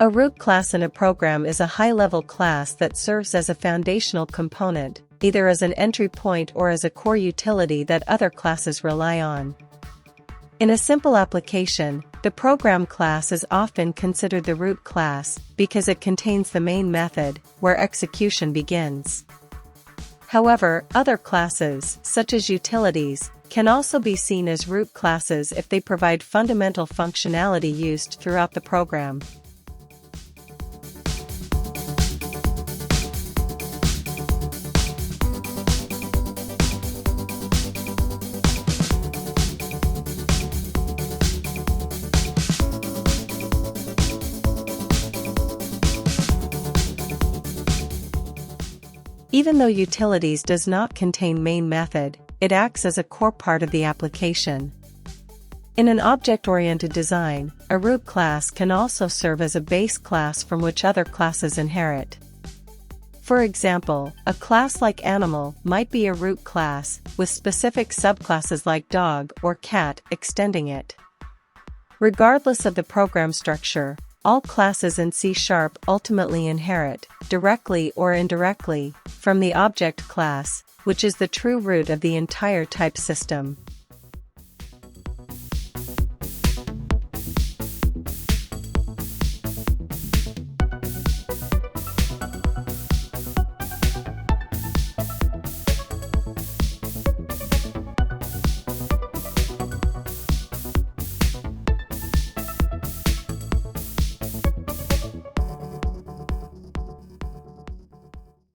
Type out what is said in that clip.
A root class in a program is a high-level class that serves as a foundational component, either as an entry point or as a core utility that other classes rely on. In a simple application, the program class is often considered the root class because it contains the main method, where execution begins. However, other classes, such as utilities, can also be seen as root classes if they provide fundamental functionality used throughout the program. Even though utilities does not contain main method, it acts as a core part of the application. In an object-oriented design, a root class can also serve as a base class from which other classes inherit. For example, a class like animal might be a root class, with specific subclasses like dog or cat extending it. Regardless of the program structure, all classes in C# ultimately inherit, directly or indirectly, from the object class, which is the true root of the entire type system.